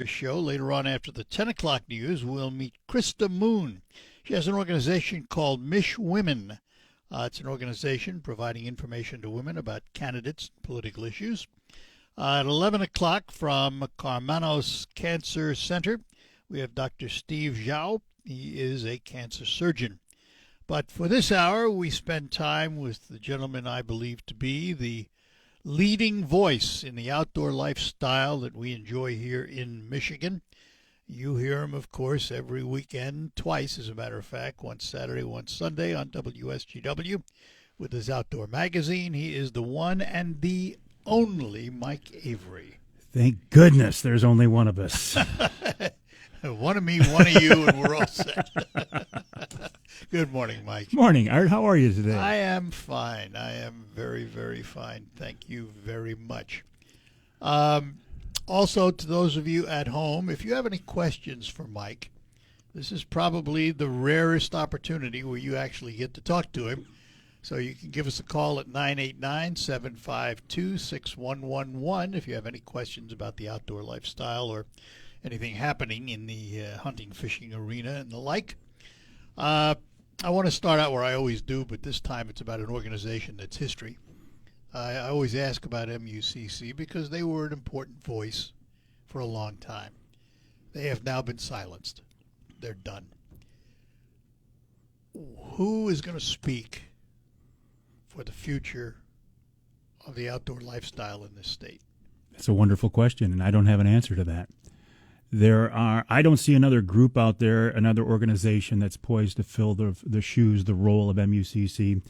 show. Later on, after the 10 o'clock news, we'll meet Krista Moon. She has an organization called Mish Women. It's an organization providing information to women about candidates and political issues. At 11 o'clock from Carmanos Cancer Center, we have Dr. Steve Zhao. He is a cancer surgeon. But for this hour, we spend time with the gentleman I believe to be the leading voice in the outdoor lifestyle that we enjoy here in Michigan. You hear him, of course, every weekend, twice, as a matter of fact, once Saturday, once Sunday on WSGW with his outdoor magazine. He is the one and the only Mike Avery. Thank goodness there's only one of us. One of me, one of you, and we're all set. Good morning, Mike. Morning, Art. How are you today? I am fine. I am very, very fine. Thank you very much. Also, to those of you at home, if you have any questions for Mike, this is probably the rarest opportunity where you actually get to talk to him. So you can give us a call at 989-752-6111 if you have any questions about the outdoor lifestyle or anything happening in the hunting, fishing arena and the like. I want to start out where I always do, but this time it's about an organization that's history. I always ask about MUCC because they were an important voice for a long time. They have now been silenced. They're done. Who is going to speak for the future of the outdoor lifestyle in this state? It's a wonderful question, and I don't have an answer to that. I don't see another group out there, another organization that's poised to fill the shoes, the role of MUCC.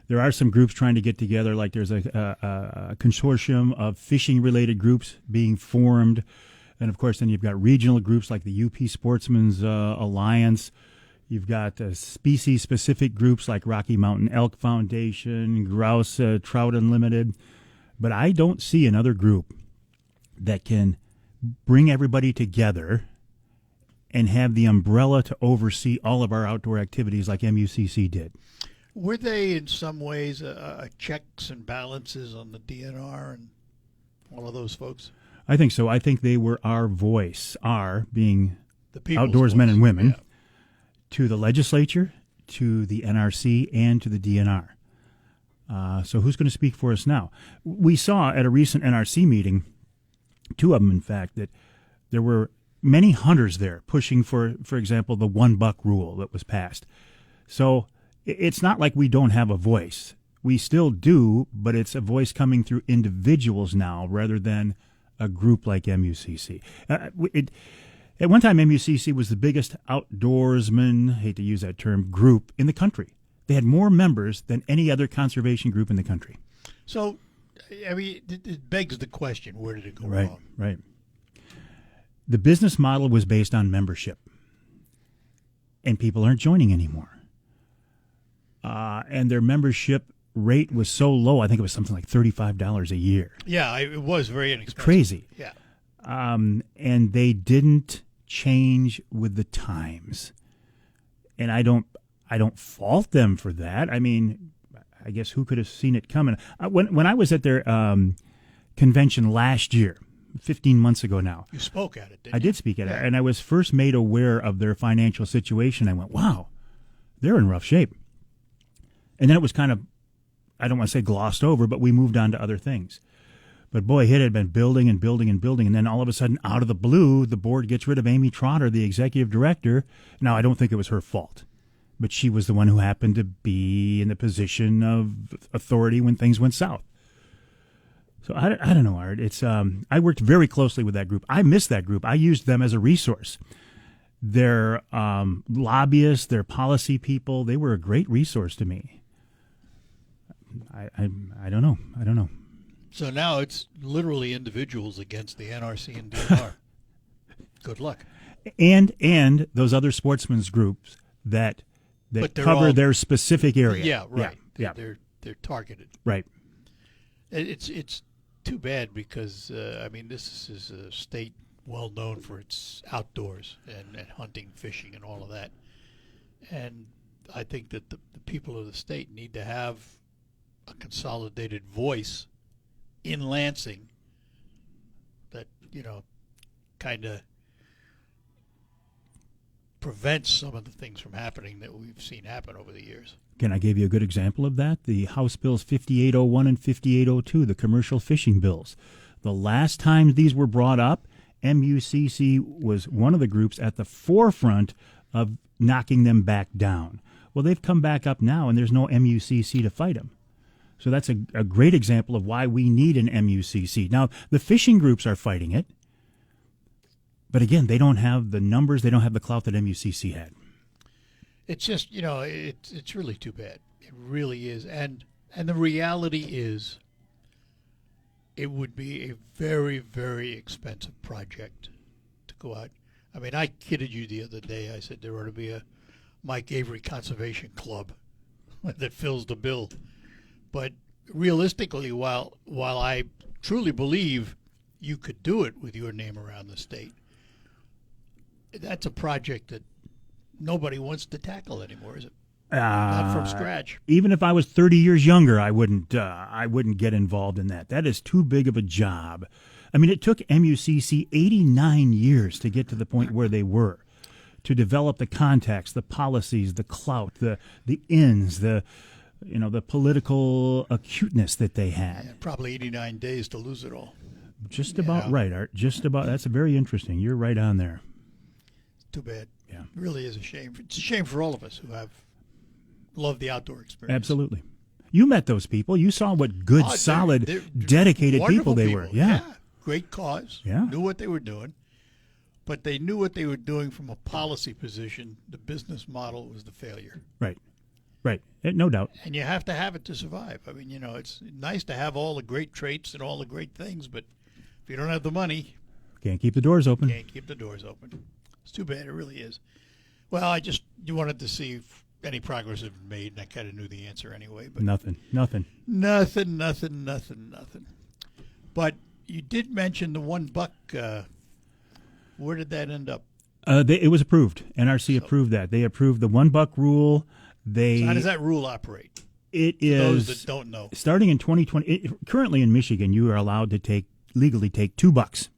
There are some groups trying to get together, like there's a consortium of fishing-related groups being formed. And, of course, then you've got regional groups like the UP Sportsman's Alliance. You've got species-specific groups like Rocky Mountain Elk Foundation, Grouse Trout Unlimited. But I don't see another group that can bring everybody together and have the umbrella to oversee all of our outdoor activities like MUCC did. Were they in some ways checks and balances on the DNR and all of those folks? I think so. I think they were our voice, our being the people's outdoorsmen voice. and women, Yeah. to the legislature, to the NRC, and to the DNR. So who's going to speak for us now? We saw at a recent NRC meeting, two of them, in fact, that there were many hunters there pushing for example, the $1 rule that was passed. So it's not like we don't have a voice. We still do, but it's a voice coming through individuals now rather than a group like MUCC. At one time, MUCC was the biggest outdoorsman, hate to use that term, group in the country. They had more members than any other conservation group in the country. So, I mean, it begs the question, where did it go Right, wrong? right. The business model was based on membership, and people aren't joining anymore. And their membership rate was so low, I think it was something like $35 a year. Yeah, it was very inexpensive. Crazy. Yeah. And they didn't change with the times. And I don't fault them for that. I mean, I guess who could have seen it coming? When I was at their convention last year, 15 months ago now. You spoke at it, didn't you? I did speak at it. Yeah. And I was first made aware of their financial situation. I went, wow, they're in rough shape. And then it was kind of, I don't want to say glossed over, but we moved on to other things. But boy, it had been building and building and building. And then all of a sudden, out of the blue, the board gets rid of Amy Trotter, the executive director. Now, I don't think it was her fault, but she was the one who happened to be in the position of authority when things went south. So I don't know, Art. It's I worked very closely with that group. I miss that group. I used them as a resource. Their lobbyists, their policy people, they were a great resource to me. I don't know. I don't know. So now it's literally individuals against the NRC and DNR. Good luck. And those other sportsmen's groups that cover their specific area. Yeah, right. Yeah. They're targeted. Right. It's too bad because I mean this is a state well known for its outdoors and hunting, fishing, and all of that. And I think that the people of the state need to have a consolidated voice in Lansing that, you know, kind of prevents some of the things from happening that we've seen happen over the years. Can I give you a good example of that? The House Bills 5801 and 5802, the commercial fishing bills. The last time these were brought up, MUCC was one of the groups at the forefront of knocking them back down. Well, they've come back up now, and there's no MUCC to fight them. So that's a great example of why we need an MUCC. Now, the fishing groups are fighting it, but again, they don't have the numbers, they don't have the clout that MUCC had. It's just, it's really too bad. It really is. And the reality is, it would be a very, very expensive project to go out. I mean, I kidded you the other day. I said there ought to be a Mike Avery Conservation Club that fills the bill. But realistically, while I truly believe you could do it with your name around the state, that's a project that nobody wants to tackle anymore, is it? Not from scratch. Even if I was 30 years younger, I wouldn't get involved in that. That is too big of a job. I mean, it took MUCC 89 years to get to the point where they were, to develop the context, the policies, the clout, the ins, the political acuteness that they had. Yeah, probably 89 days to lose it all. Just about right, Art. Just about. That's very interesting. You're right on there. Too bad. Yeah. It really is a shame. It's a shame for all of us who have loved the outdoor experience. Absolutely. You met those people. You saw what good, solid, dedicated people they were. Yeah. Great cause. Yeah. Knew what they were doing. But they knew what they were doing from a policy position. The business model was the failure. Right. No doubt. And you have to have it to survive. I mean, it's nice to have all the great traits and all the great things, but if you don't have the money, can't keep the doors open. Can't keep the doors open. It's too bad. It really is. Well, you wanted to see if any progress had been made, and I kind of knew the answer anyway. But Nothing. But you did mention the $1. Where did that end up? It was approved. NRC approved that. They approved the $1 rule. So how does that rule operate? It is, those that don't know. Starting in 2020, currently in Michigan, you are allowed to legally take $2.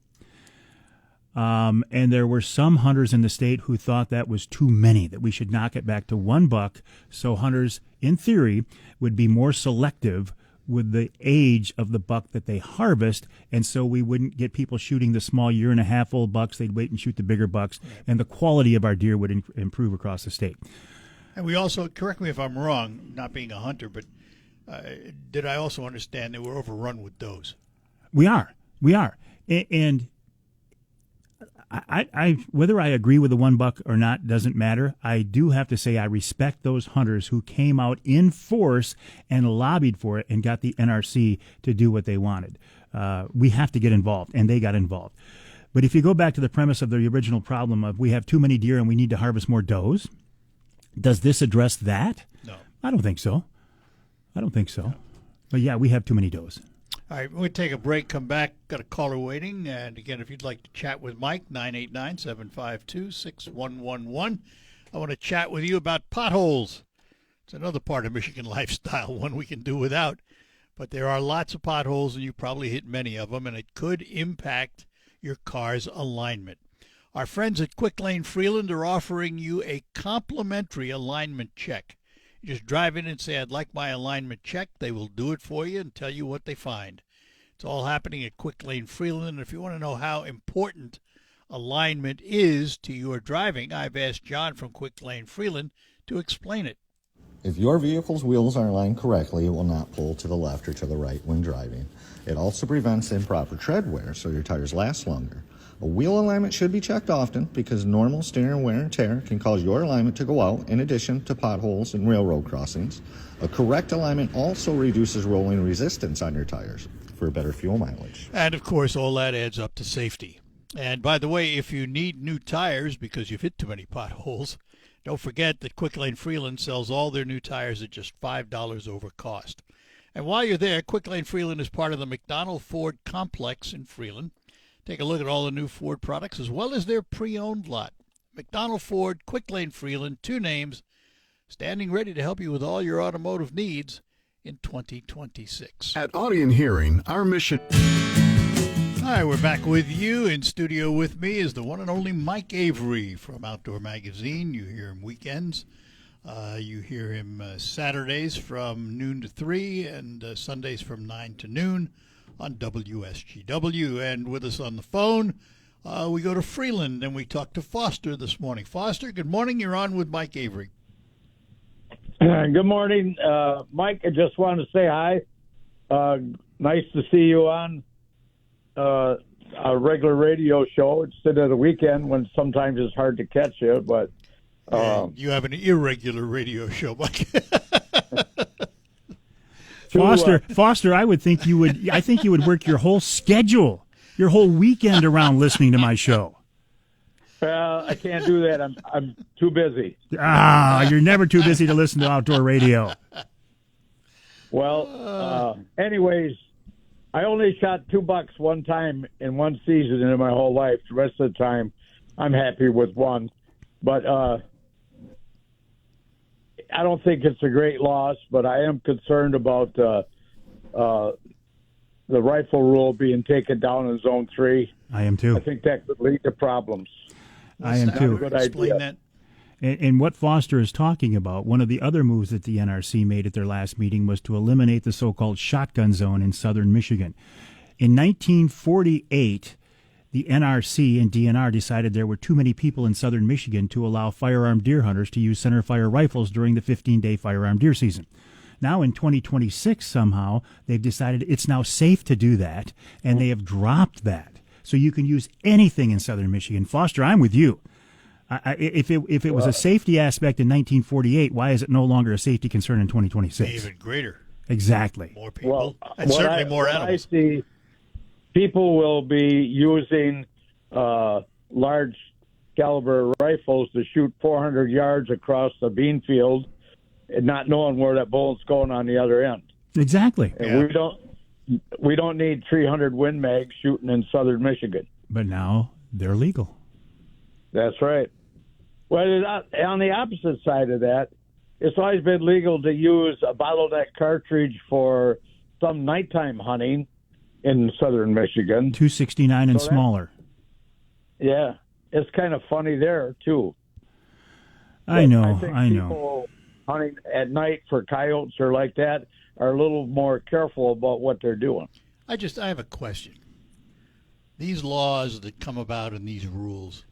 And there were some hunters in the state who thought that was too many, that we should knock it back to $1, so hunters, in theory, would be more selective with the age of the buck that they harvest, and so we wouldn't get people shooting the small 1.5-year-old bucks. They'd wait and shoot the bigger bucks, and the quality of our deer would improve across the state. And we also, correct me if I'm wrong, not being a hunter, but did I also understand that we're overrun with does? We are. And I whether I agree with the $1 or not doesn't matter. I do have to say I respect those hunters who came out in force and lobbied for it and got the NRC to do what they wanted. We have to get involved, and they got involved. But if you go back to the premise of the original problem of we have too many deer and we need to harvest more does, does this address that? No. I don't think so. No. But yeah, we have too many does. All right, we'll take a break, come back, got a caller waiting. And again, if you'd like to chat with Mike, 989-752-6111. I want to chat with you about potholes. It's another part of Michigan lifestyle, one we can do without. But there are lots of potholes, and you probably hit many of them, and it could impact your car's alignment. Our friends at Quick Lane Freeland are offering you a complimentary alignment check. You just drive in and say, I'd like my alignment checked. They will do it for you and tell you what they find. It's all happening at Quick Lane Freeland. And if you want to know how important alignment is to your driving, I've asked John from Quick Lane Freeland to explain it. If your vehicle's wheels are aligned correctly, it will not pull to the left or to the right when driving. It also prevents improper tread wear, so your tires last longer. A wheel alignment should be checked often because normal steering wear and tear can cause your alignment to go out in addition to potholes and railroad crossings. A correct alignment also reduces rolling resistance on your tires for better fuel mileage. And, of course, all that adds up to safety. And, by the way, if you need new tires because you've hit too many potholes, don't forget that Quick Lane Freeland sells all their new tires at just $5 over cost. And while you're there, Quick Lane Freeland is part of the McDonald Ford complex in Freeland. Take a look at all the new Ford products as well as their pre-owned lot. McDonald Ford, Quick Lane Freeland, two names, standing ready to help you with all your automotive needs in 2026. At Audien Hearing, our mission... Hi, we're back with you. In studio with me is the one and only Mike Avery from Outdoor Magazine. You hear him weekends. You hear him Saturdays from noon to 3 and Sundays from 9 to noon on WSGW. And with us on the phone, we go to Freeland and we talk to Foster this morning. Foster, good morning. You're on with Mike Avery. Good morning, Mike. I just wanted to say hi. Nice to see you on a regular radio show instead of the weekend when sometimes it's hard to catch you. But you have an irregular radio show, Mike. Foster, I think you would work your whole schedule, your whole weekend around listening to my show. I can't do that. I'm too busy. You're never too busy to listen to outdoor radio. Well, anyways, I only shot $2 one time in one season in my whole life. The rest of the time, I'm happy with one. But I don't think it's a great loss, but I am concerned about the rifle rule being taken down in Zone 3. I am too. I think that could lead to problems. I am too. Good Explain idea. that. And what Foster is talking about, one of the other moves that the NRC made at their last meeting was to eliminate the so-called shotgun zone in southern Michigan. In 1948, the NRC and DNR decided there were too many people in southern Michigan to allow firearm deer hunters to use centerfire rifles during the 15-day firearm deer season. Now in 2026, somehow, they've decided it's now safe to do that, and they have dropped that. So you can use anything in southern Michigan. Foster, I'm with you. If it was a safety aspect in 1948, why is it no longer a safety concern in 2026? Even greater. Exactly. More people. Well, and certainly more what animals. I see, people will be using large caliber rifles to shoot 400 yards across the bean field and not knowing where that bullet's going on the other end. Exactly. And Yeah. we don't need 300 Win Mags shooting in southern Michigan. But now they're legal. That's right. Well, on the opposite side of that, it's always been legal to use a bottleneck cartridge for some nighttime hunting in southern Michigan. 269 and So that- smaller. Yeah, it's kind of funny there too. I know. I think I know. people hunting at night for coyotes or like that are a little more careful about what they're doing. I have a question. These laws that come about and these rules,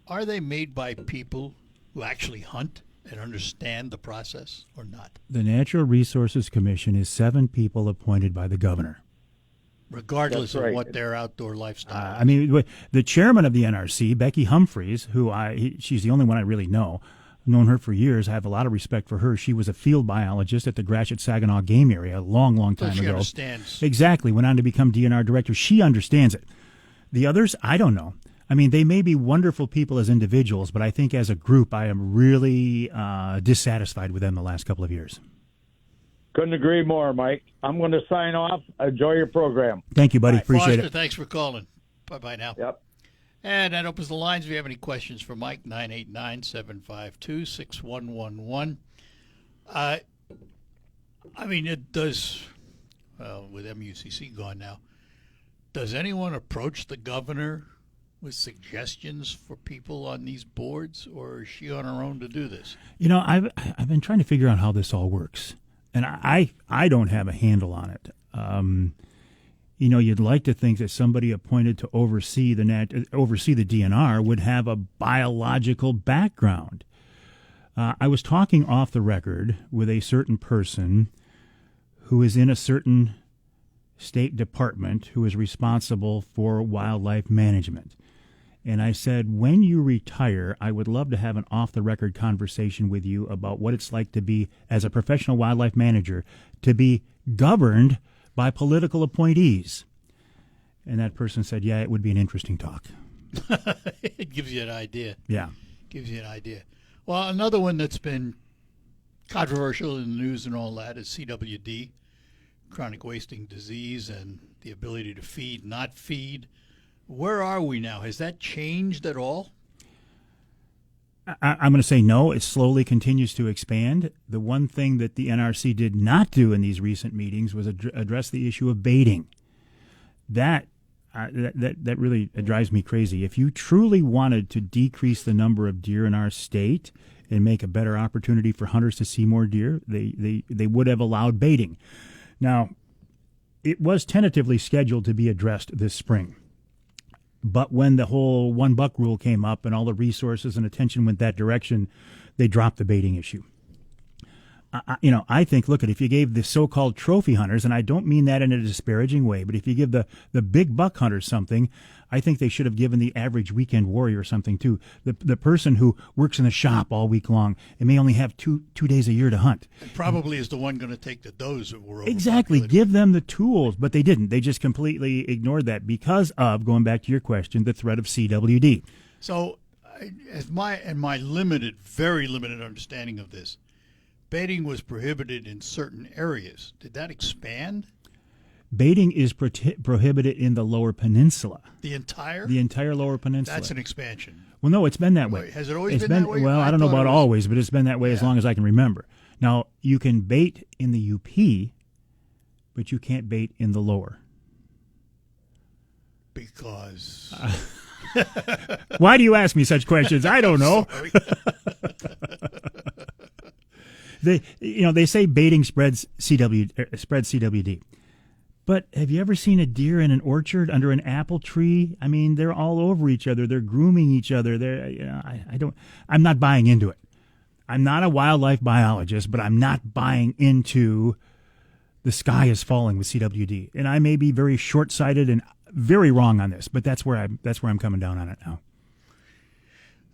are they made by people who actually hunt and understand the process or not? The Natural Resources Commission is 7 people appointed by the governor. Regardless That's right. of what their outdoor lifestyle is. I mean, the chairman of the NRC, Becky Humphreys, she's the only one I really know. I've known her for years. I have a lot of respect for her. She was a field biologist at the Gratiot-Saginaw Game Area a long, long So time she ago. understands. Exactly. Went on to become DNR director. She understands it. The others, I don't know. I mean, they may be wonderful people as individuals, but I think as a group, I am really dissatisfied with them the last couple of years. Couldn't agree more, Mike. I'm going to sign off. Enjoy your program. Thank you, buddy. Appreciate Foster, it. thanks for calling. Bye-bye now. Yep. And that opens the lines. If you have any questions for Mike, 989-752-6111. I mean, it does, well, with MUCC gone now, does anyone approach the governor with suggestions for people on these boards, or is she on her own to do this? You know, I've been trying to figure out how this all works, and I don't have a handle on it. You know, you'd like to think that somebody appointed to oversee the DNR would have a biological background. I was talking off the record with a certain person who is in a certain state department who is responsible for wildlife management. And I said, when you retire, I would love to have an off-the-record conversation with you about what it's like to be, as a professional wildlife manager, to be governed by political appointees. And that person said, yeah, it would be an interesting talk. It gives you an idea. Yeah. Gives you an idea. Well, another one that's been controversial in the news and all that is CWD, chronic wasting disease, and the ability to feed, not feed. Where are we now? Has that changed at all? I'm going to say no. It slowly continues to expand. The one thing that the NRC did not do in these recent meetings was address the issue of baiting. That that really drives me crazy. If you truly wanted to decrease the number of deer in our state and make a better opportunity for hunters to see more deer, they would have allowed baiting. Now, it was tentatively scheduled to be addressed this spring. But when the whole one buck rule came up and all the resources and attention went that direction, they dropped the baiting issue. I think, look, if you gave the so-called trophy hunters, and I don't mean that in a disparaging way, but if you give the big buck hunters something, I think they should have given the average weekend warrior something too. The person who works in the shop all week long and may only have two days a year to hunt. And probably is the one going to take the does that were Exactly. Give them the tools, but they didn't. They just completely ignored that because of, going back to your question, the threat of CWD. So, in my limited, very limited understanding of this, baiting was prohibited in certain areas. Did that expand? Baiting is prohibited in the Lower Peninsula. The entire Lower Peninsula. That's an expansion. Well, no, it's been that way. Wait, has it always been that way? Well, I don't know about always, but it's been that way as long as I can remember. Now, you can bait in the UP, but you can't bait in the Lower. Because... Why do you ask me such questions? I don't know. Sorry. They say baiting spreads CWD. But have you ever seen a deer in an orchard under an apple tree? I mean, they're all over each other. They're grooming each other. I'm not buying into it. I'm not a wildlife biologist, but I'm not buying into the sky is falling with CWD. And I may be very short-sighted and very wrong on this, but that's where I'm coming down on it now.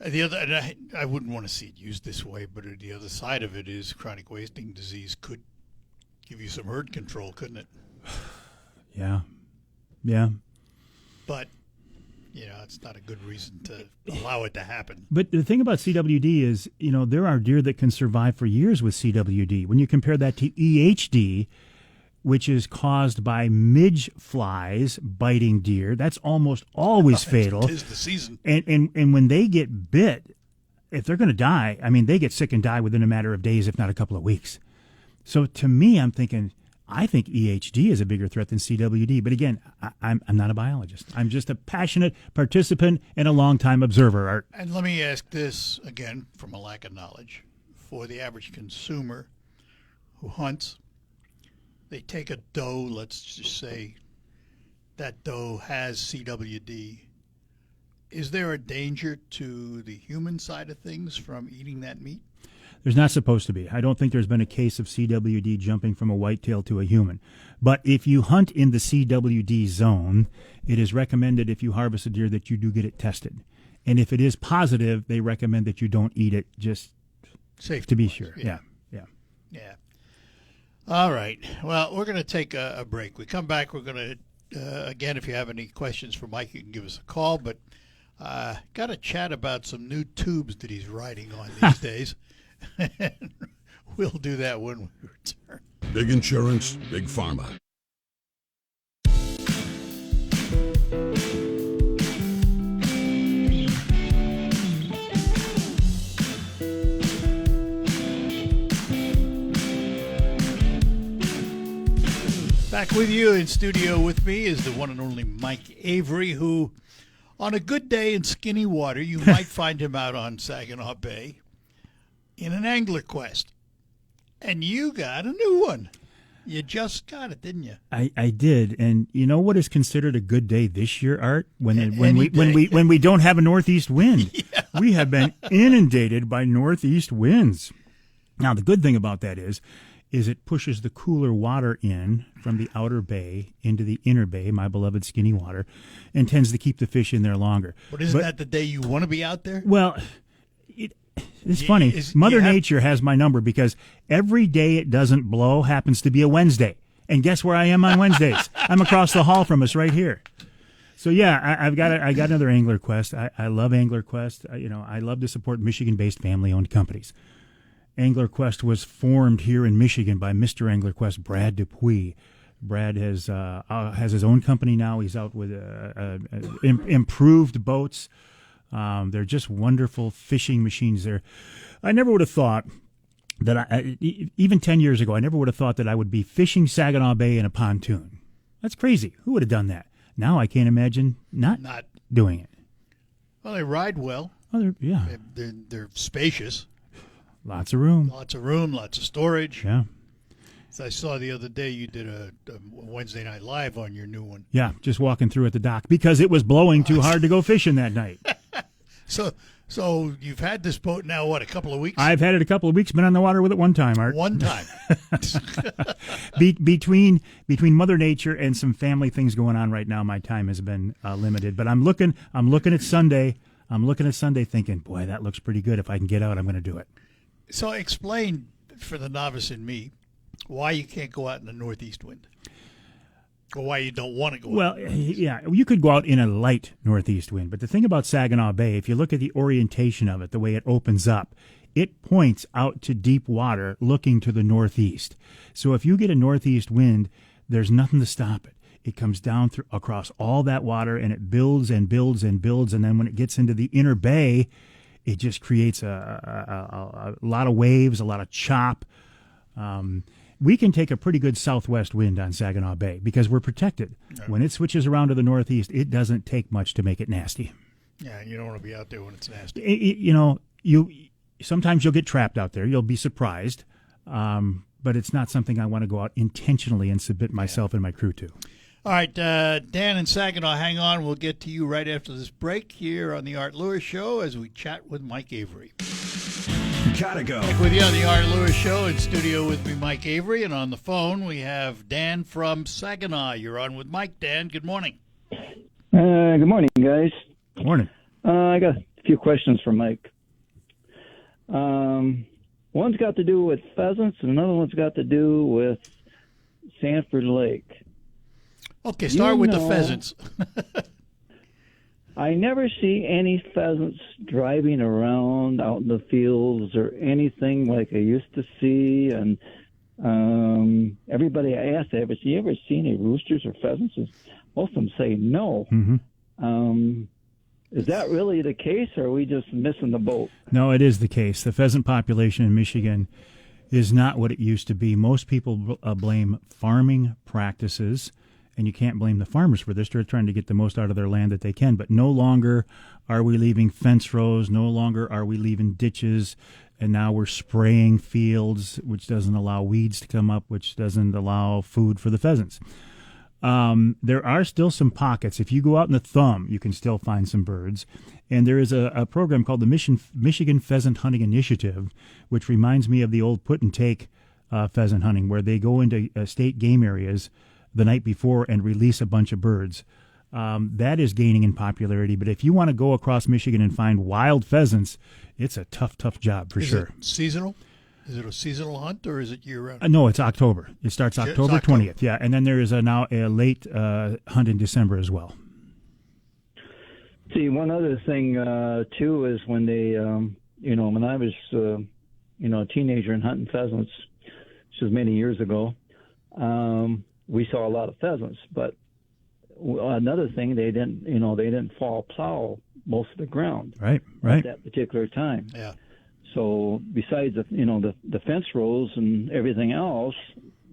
The other, and I wouldn't want to see it used this way, but the other side of it is chronic wasting disease could give you some herd control, couldn't it? Yeah. But, it's not a good reason to allow it to happen. But the thing about CWD is, there are deer that can survive for years with CWD. When you compare that to EHD, which is caused by midge flies biting deer, that's almost always fatal. 'Tis the season. And when they get bit, if they're going to die, I mean, they get sick and die within a matter of days, if not a couple of weeks. So to me, I think EHD is a bigger threat than CWD. But again, I'm not a biologist. I'm just a passionate participant and a longtime observer, Art. And let me ask this, again, from a lack of knowledge. For the average consumer who hunts, they take a doe, let's just say that doe has CWD. Is there a danger to the human side of things from eating that meat? There's not supposed to be. I don't think there's been a case of CWD jumping from a whitetail to a human. But if you hunt in the CWD zone, it is recommended if you harvest a deer that you do get it tested. And if it is positive, they recommend that you don't eat it, just Safety to be wise, sure. Yeah. Yeah. All right. Well, we're going to take a break. We come back. We're going to, again, if you have any questions for Mike, you can give us a call. But got to chat about some new tubes that he's riding on these days. We'll do that when we return. Big insurance, big pharma. Back with you in studio with me is the one and only Mike Avery, who, on a good day in skinny water, you might find him out on Saginaw Bay in an angler quest. And you got a new one. You just got it, didn't you? I did. And you know what is considered a good day this year, Art? When we don't have a northeast wind. Yeah. We have been inundated by northeast winds. Now, the good thing about that is it pushes the cooler water in from the outer bay into the inner bay, my beloved skinny water, and tends to keep the fish in there longer. But isn't that the day you want to be out there? Well, it's funny. Mother Nature has my number because every day it doesn't blow happens to be a Wednesday. And guess where I am on Wednesdays? I'm across the hall from us right here. So, yeah, I got another Angler Quest. I love Angler Quest. I love to support Michigan-based family-owned companies. Angler Quest was formed here in Michigan by Mr. Angler Quest, Brad Dupuis. Brad has his own company now. He's out with improved boats. They're just wonderful fishing machines there. I never would have thought that even 10 years ago, I never would have thought that I would be fishing Saginaw Bay in a pontoon. That's crazy. Who would have done that? Now I can't imagine not Not doing it. well. They ride well. Oh, yeah, They're spacious. lots of room. Lots of room. Lots of storage. Yeah, As I saw the other day, you did a Wednesday Night Live on your new one. yeah. Just walking through at the dock because it was blowing too hard to go fishing that night. So you've had this boat now, what, a couple of weeks? I've had it a couple of weeks. Been on the water with it one time, Art. One time. Between Mother Nature and some family things going on right now, my time has been limited. But I'm looking at Sunday. I'm looking at Sunday, thinking, boy, that looks pretty good. If I can get out, I'm going to do it. So explain for the novice in me why you can't go out in the northeast wind, or why you don't want to go. Well, yeah, you could go out in a light northeast wind, but the thing about Saginaw Bay, if you look at the orientation of it, the way it opens up, it points out to deep water looking to the northeast. So if you get a northeast wind, there's nothing to stop it. It comes down through across all that water, and it builds and builds and builds, and then when it gets into the inner bay, it just creates a lot of waves, a lot of chop. We can take a pretty good southwest wind on Saginaw Bay because we're protected. Right. When it switches around to the northeast, it doesn't take much to make it nasty. Yeah, you don't want to be out there when it's nasty. You sometimes you'll get trapped out there. You'll be surprised, but it's not something I want to go out intentionally and submit myself and my crew to. All right, Dan and Saginaw, hang on. We'll get to you right after this break here on the Art Lewis Show as we chat with Mike Avery. Gotta go. Back with you on the Art Lewis Show. In studio with me, Mike Avery, and on the phone we have Dan from Saginaw. You're on with Mike. Dan, good morning. Good morning, guys. Morning. I got a few questions for Mike. One's got to do with pheasants, and another one's got to do with Sanford Lake. Okay, start with the pheasants. I never see any pheasants driving around out in the fields or anything like I used to see. And everybody I asked, have you ever seen any roosters or pheasants? And most of them say no. Mm-hmm. Is that really the case, or are we just missing the boat? No, it is the case. The pheasant population in Michigan is not what it used to be. Most people blame farming practices. And you can't blame the farmers for this. They're trying to get the most out of their land that they can. But no longer are we leaving fence rows. No longer are we leaving ditches. And now we're spraying fields, which doesn't allow weeds to come up, which doesn't allow food for the pheasants. There are still some pockets. If you go out in the thumb, you can still find some birds. And there is a program called the Michigan Pheasant Hunting Initiative, which reminds me of the old put and take pheasant hunting, where they go into state game areas the night before and release a bunch of birds. That is gaining in popularity. But if you want to go across Michigan and find wild pheasants, it's a tough job for sure. Is it seasonal? Is it a seasonal hunt or is it year-round? No, it's October. It starts October 20th. Yeah, and then there is now a late hunt in December as well. See, one other thing, too, is when they, when I was, a teenager and hunting pheasants, which was many years ago, we saw a lot of pheasants, but another thing, they didn't fall plow most of the ground right at that particular time. Yeah. So besides the fence rows and everything else,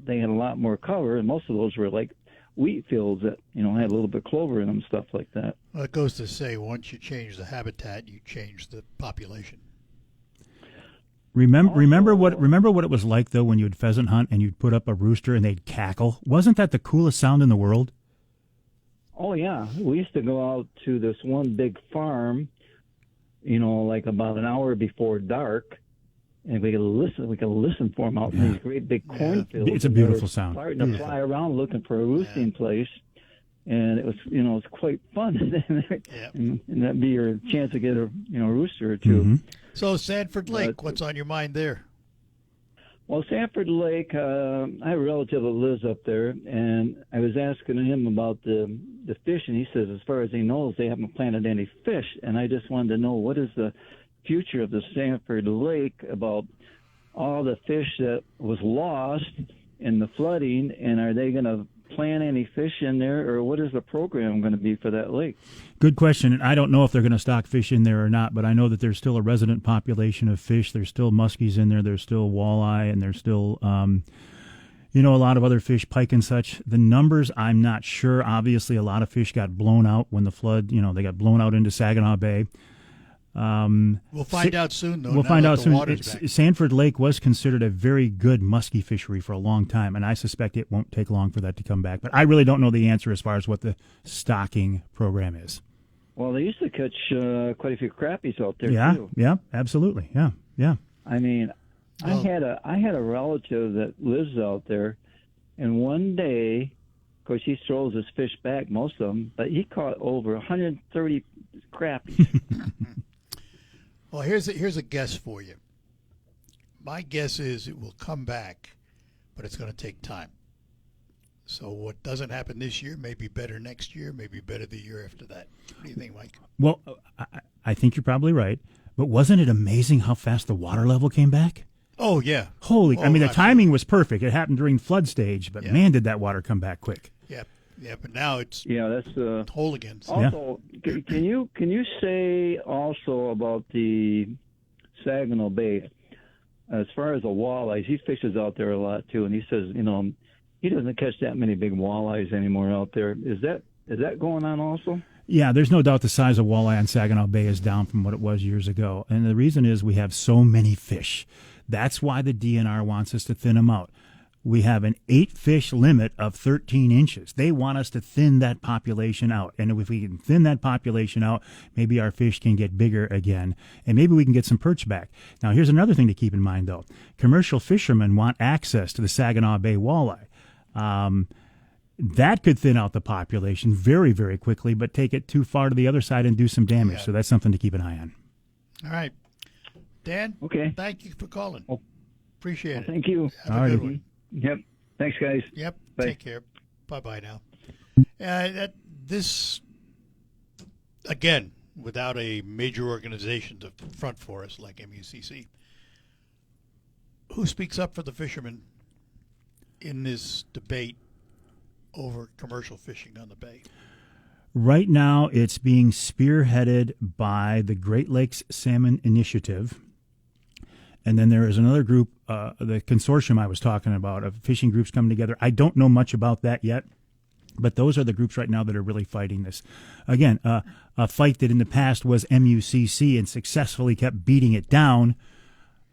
they had a lot more cover, and most of those were like wheat fields that had a little bit of clover in them, stuff like that. Well, it goes to say once you change the habitat, you change the population. Remember what it was like though when you'd pheasant hunt and you'd put up a rooster and they'd cackle? Wasn't that the coolest sound in the world? Oh yeah, we used to go out to this one big farm, like about an hour before dark, and we could listen for them out in these great big cornfields. It's a beautiful sound. Starting to fly around looking for a roosting place, and it was it's quite fun. and that'd be your chance to get a rooster or two. Mm-hmm. So Sanford Lake, what's on your mind there? Well, Sanford Lake, I have a relative that lives up there, and I was asking him about the fish, and he says as far as he knows, they haven't planted any fish, and I just wanted to know what is the future of the Sanford Lake about all the fish that was lost in the flooding, and are they going to plant any fish in there, or what is the program going to be for that lake? Good question, and I don't know if they're going to stock fish in there or not, but I know that there's still a resident population of fish. There's still muskies in there, there's still walleye, and there's still a lot of other fish, pike and such. The numbers, I'm not sure. Obviously, a lot of fish got blown out when the flood, they got blown out into Saginaw Bay. We'll find out soon, though. We'll now find that out the soon. water's back. Sanford Lake was considered a very good muskie fishery for a long time, and I suspect it won't take long for that to come back. But I really don't know the answer as far as what the stocking program is. Well, they used to catch quite a few crappies out there Yeah, too. yeah, absolutely. Yeah. I mean, I had a relative that lives out there, and one day, of course, he throws his fish back, most of them, but he caught over 130 crappies. Well, here's a guess for you. My guess is it will come back, but it's going to take time. So what doesn't happen this year may be better next year, may be better the year after that. What do you think, Mike? Well, I think you're probably right. But wasn't it amazing how fast the water level came back? Oh, yeah. Holy, Oh, I mean, the absolutely. timing was perfect. It happened during flood stage, but Yeah. man, did that water come back quick. Yeah, but now it's Yeah, that's whole again. also. Can you say also about the Saginaw Bay? As far as the walleyes, he fishes out there a lot too, and he says, he doesn't catch that many big walleyes anymore out there. Is that going on also? Yeah, there's no doubt the size of walleye on Saginaw Bay is down from what it was years ago. And the reason is we have so many fish. That's why the DNR wants us to thin them out. We have an 8-fish limit of 13 inches. They want us to thin that population out. And if we can thin that population out, maybe our fish can get bigger again. And maybe we can get some perch back. Now, here's another thing to keep in mind, though. Commercial fishermen want access to the Saginaw Bay walleye. That could thin out the population very, very quickly, but take it too far to the other side and do some damage. Yeah. So that's something to keep an eye on. All right. Dan, Okay. thank you for calling. Oh. Appreciate it. Thank you. Have All a good righty. one. Yep. Thanks, guys. Yep. Bye. Take care. Bye-bye now. This, again, without a major organization to front for us like MUCC, who speaks up for the fishermen in this debate over commercial fishing on the bay? Right now, it's being spearheaded by the Great Lakes Salmon Initiative. And then there is another group, the consortium I was talking about, of fishing groups coming together. I don't know much about that yet, but those are the groups right now that are really fighting this. Again, a fight that in the past was MUCC and successfully kept beating it down.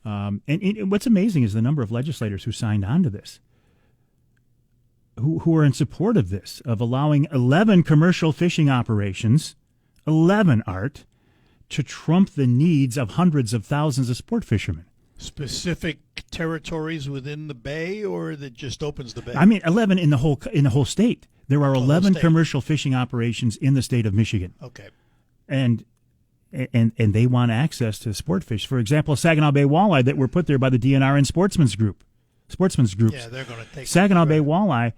And what's amazing is the number of legislators who signed on to this, who are in support of this, of allowing 11 commercial fishing operations, 11, Art, to trump the needs of hundreds of thousands of sport fishermen. Specific territories within the bay, or that just opens the bay? I mean, 11 in the whole state. There are the 11 state. commercial fishing operations in the state of Michigan, Okay. and they want access to sport fish. For example, Saginaw Bay walleye that were put there by the DNR and sportsmen's groups. Yeah, they're going to take Saginaw Bay right.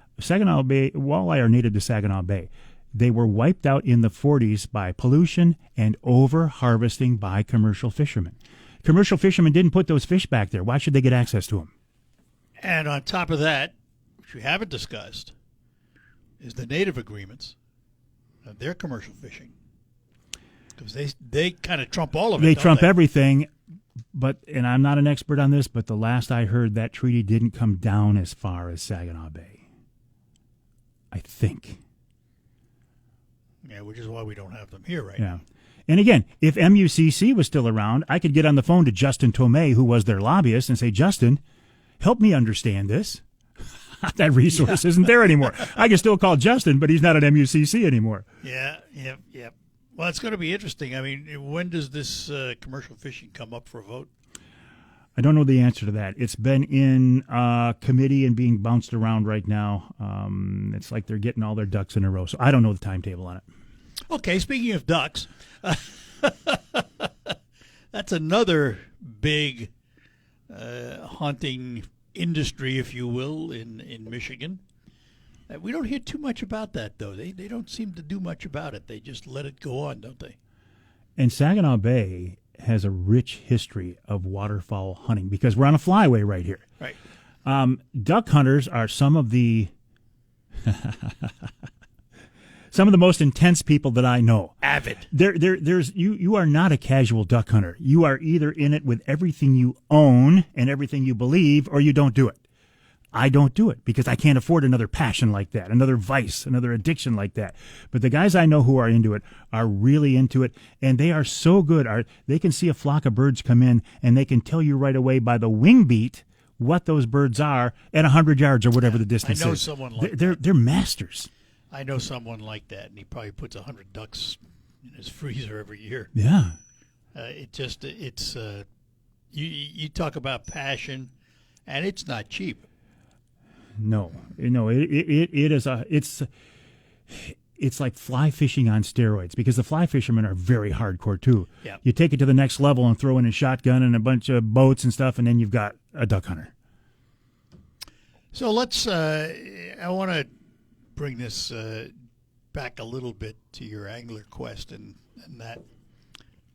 walleye are native to Saginaw Bay. They were wiped out in the 40s by pollution and over-harvesting by commercial fishermen. Commercial fishermen didn't put those fish back there. Why should they get access to them? And on top of that, which we haven't discussed, is the native agreements of their commercial fishing. Because they kind of trump all of it. They don't trump they? everything, and I'm not an expert on this, but the last I heard, that treaty didn't come down as far as Saginaw Bay. I think. Yeah, which is why we don't have them here right Yeah. now. And again, if MUCC was still around, I could get on the phone to Justin Tomei, who was their lobbyist, and say, Justin, help me understand this. That resource isn't there anymore. I can still call Justin, but he's not at MUCC anymore. Yeah. Well, it's going to be interesting. I mean, when does this commercial fishing come up for a vote? I don't know the answer to that. It's been in committee and being bounced around right now. It's like they're getting all their ducks in a row. So I don't know the timetable on it. Okay, speaking of ducks, that's another big hunting industry, if you will, in Michigan. We don't hear too much about that, though. They don't seem to do much about it. They just let it go on, don't they? And Saginaw Bay has a rich history of waterfowl hunting because we're on a flyway right here. Right. Duck hunters are some of the most intense people that I know. Avid. You are not a casual duck hunter. You are either in it with everything you own and everything you believe, or you don't do it. I don't do it because I can't afford another passion like that, another vice, another addiction like that. But the guys I know who are into it are really into it, and they are so good. They can see a flock of birds come in, and they can tell you right away by the wing beat what those birds are at 100 yards or whatever the distance is. I know someone like they're masters. I know someone like that, and he probably puts 100 ducks in his freezer every year. Yeah. You talk about passion, and it's not cheap. No, it's like fly fishing on steroids because the fly fishermen are very hardcore too. Yeah. You take it to the next level and throw in a shotgun and a bunch of boats and stuff, and then you've got a duck hunter. So I want to bring this back a little bit to your angler quest, and that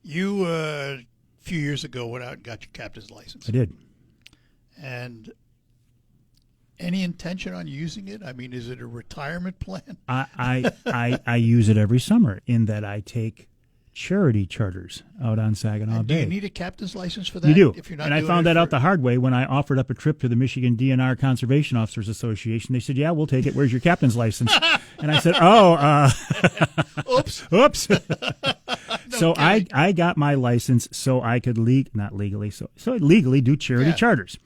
you a few years ago went out and got your captain's license. I did. And any intention on using it? I mean, is it a retirement plan? I use it every summer in that I take charity charters out on Saginaw And Bay. do you need a captain's license for that? You do. If you're not And I doing found it that for- out the hard way when I offered up a trip to the Michigan DNR Conservation Officers Association. They said, yeah, we'll take it. Where's your captain's license? And I said, Oops. oops. So kidding. I got my license so I could legally do charity Yeah. charters.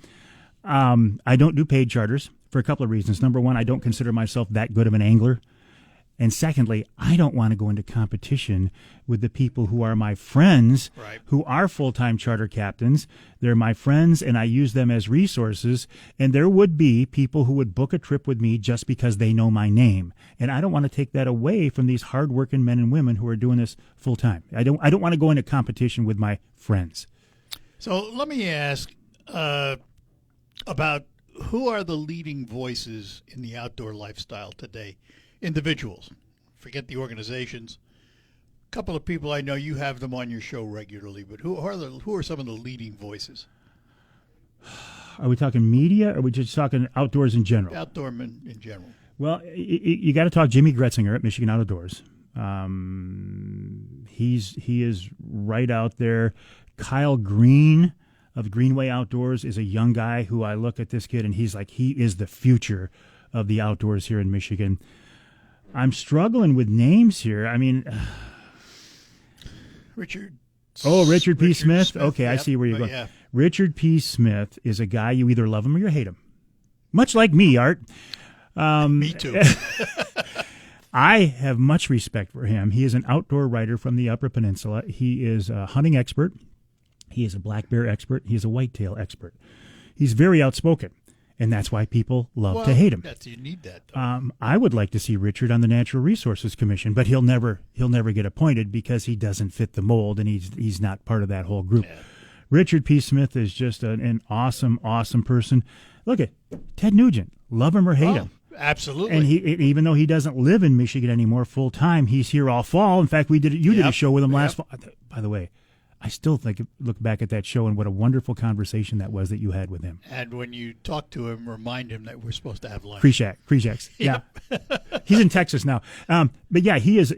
I don't do paid charters for a couple of reasons. Number one, I don't consider myself that good of an angler. And secondly, I don't want to go into competition with the people who are my friends, Right. who are full-time charter captains. They're my friends, and I use them as resources. And there would be people who would book a trip with me just because they know my name. And I don't want to take that away from these hardworking men and women who are doing this full-time. I don't want to go into competition with my friends. So let me ask about who are the leading voices in the outdoor lifestyle today? Individuals. Forget the organizations. A couple of people I know, you have them on your show regularly, but who are some of the leading voices? Are we talking media, or are we just talking outdoors in general? Outdoor men in general. Well, you got to talk Jimmy Gretzinger at Michigan Outdoors. He is right out there. Kyle Green of Greenway Outdoors is a young guy who I look at this kid and he's like, he is the future of the outdoors here in Michigan. I'm struggling with names here. I mean, Richard P. Smith. Okay, I Yep. see where you're Oh, going. yeah. Richard P. Smith is a guy you either love him or you hate him. Much like me, Art. Me too. I have much respect for him. He is an outdoor writer from the Upper Peninsula. He is a hunting expert. He is a black bear expert. He is a whitetail expert. He's very outspoken, and that's why people love to hate him. You need that. Though. I would like to see Richard on the Natural Resources Commission, but he'll never get appointed because he doesn't fit the mold, and he's not part of that whole group. Yeah. Richard P. Smith is just an awesome person. Look at Ted Nugent. Love him or hate him. Absolutely. And even though he doesn't live in Michigan anymore full time, he's here all fall. In fact, you did a show with him last fall. By the way, I still look back at that show and what a wonderful conversation that was that you had with him. And when you talk to him, remind him that we're supposed to have lunch. Krejaks. Yeah. He's in Texas now. But yeah, he's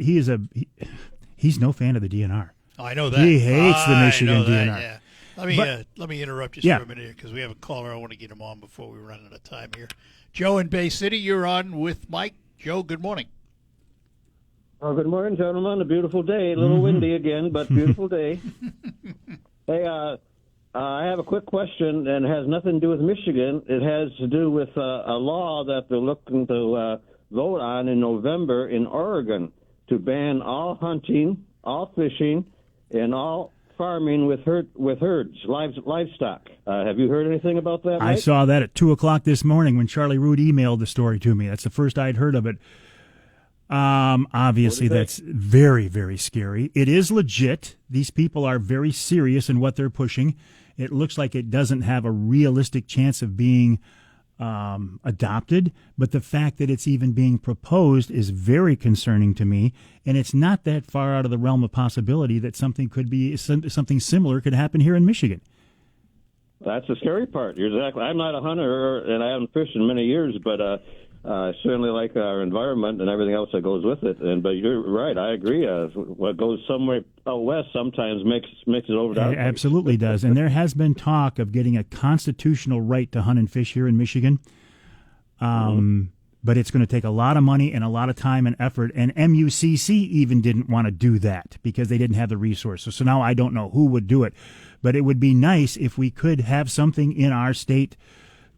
no fan of the DNR. Oh, I know that. He hates the Michigan I know that, DNR. Yeah. Let me interrupt you for a minute here because we have a caller. I want to get him on before we run out of time here. Joe in Bay City, you're on with Mike. Joe, good morning. Oh, good morning, gentlemen. A beautiful day. A little windy again, but beautiful day. Hey, I have a quick question, and it has nothing to do with Michigan. It has to do with a law that they're looking to vote on in November in Oregon to ban all hunting, all fishing, and all farming with herds, livestock. Have you heard anything about that, I Mike? saw that at 2:00 this morning when Charlie Root emailed the story to me. That's the first I'd heard of it. Obviously, that's very, very scary. It is legit. These people are very serious in what they're pushing. It looks like it doesn't have a realistic chance of being adopted, but the fact that it's even being proposed is very concerning to me, and it's not that far out of the realm of possibility that something similar could happen here in Michigan. That's the scary part. You're exactly. I'm not a hunter, and I haven't fished in many years, but I certainly like our environment and everything else that goes with it. But you're right. I agree. What goes somewhere out west sometimes makes it over to our It absolutely does. And there has been talk of getting a constitutional right to hunt and fish here in Michigan. But it's going to take a lot of money and a lot of time and effort. And MUCC even didn't want to do that because they didn't have the resources. So now I don't know who would do it. But it would be nice if we could have something in our state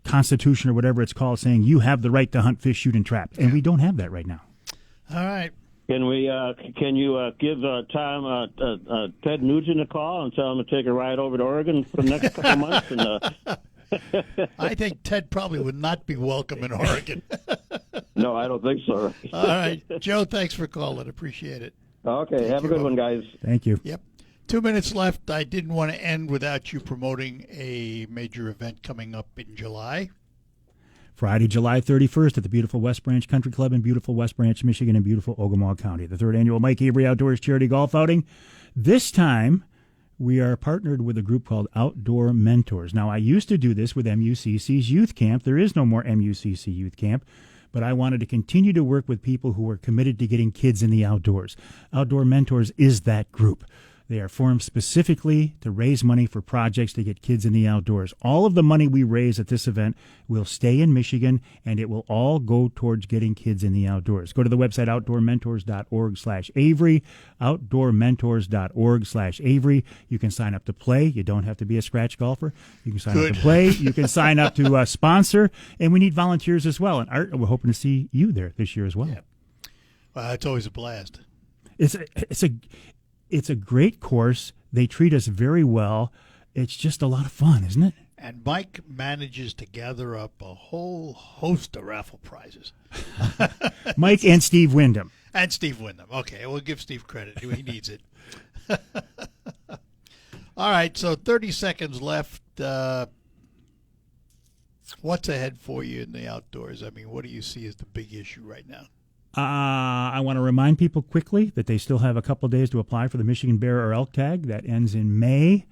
constitution or whatever it's called saying you have the right to hunt, fish, shoot, and trap. And we don't have that right now. All right. Can we? Can you give Ted Nugent a call and tell him to take a ride over to Oregon for the next couple months? And I think Ted probably would not be welcome in Oregon. no, I don't think so. All right. Joe, thanks for calling. Appreciate it. Okay, have a good one, guys. Thank you. Yep. 2 minutes left. I didn't want to end without you promoting a major event coming up in July. Friday, July 31st at the beautiful West Branch Country Club in beautiful West Branch, Michigan, in beautiful Ogemaw County. The third annual Mike Avery Outdoors Charity Golf Outing. This time, we are partnered with a group called Outdoor Mentors. Now, I used to do this with MUCC's Youth Camp. There is no more MUCC Youth Camp, but I wanted to continue to work with people who are committed to getting kids in the outdoors. Outdoor Mentors is that group. They are formed specifically to raise money for projects to get kids in the outdoors. All of the money we raise at this event will stay in Michigan, and it will all go towards getting kids in the outdoors. Go to the website outdoormentors.org/Avery, outdoormentors.org/Avery. You can sign up to play. You don't have to be a scratch golfer. You can sign up to play. You can sign up to sponsor, and we need volunteers as well. And Art, we're hoping to see you there this year as well. Yeah. It's always a blast. It's a great course. They treat us very well. It's just a lot of fun, isn't it? And Mike manages to gather up a whole host of raffle prizes. Mike and Steve Wyndham. And Steve Wyndham. Okay, we'll give Steve credit. He needs it. All right, so 30 seconds left. What's ahead for you in the outdoors? I mean, what do you see as the big issue right now? I want to remind people quickly that they still have a couple of days to apply for the Michigan Bear or Elk Tag. That ends in May.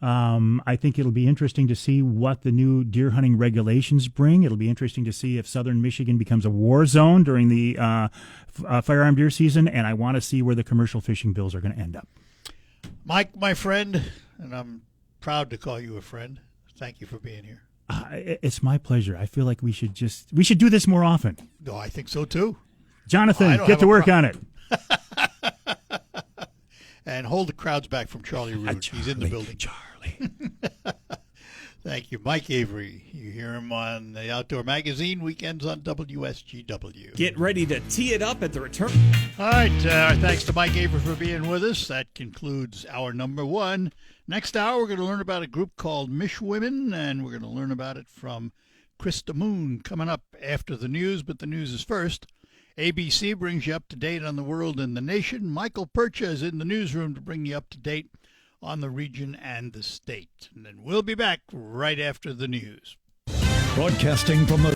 I think it'll be interesting to see what the new deer hunting regulations bring. It'll be interesting to see if southern Michigan becomes a war zone during the firearm deer season, and I want to see where the commercial fishing bills are going to end up. Mike, my friend, and I'm proud to call you a friend. Thank you for being here. It's my pleasure. I feel like we should do this more often. No, I think so too. Jonathan, get to work on it. And hold the crowds back from Charlie Root. He's in the building. Charlie. Thank you. Mike Avery. You hear him on the Outdoor Magazine, weekends on WSGW. Get ready to tee it up at the return. All right. Thanks to Mike Avery for being with us. That concludes hour number one. Next hour, we're going to learn about a group called Mish Women, and we're going to learn about it from Krista Moon coming up after the news, but the news is first. ABC brings you up to date on the world and the nation. Michael Percha is in the newsroom to bring you up to date on the region and the state. And then we'll be back right after the news. Broadcasting from the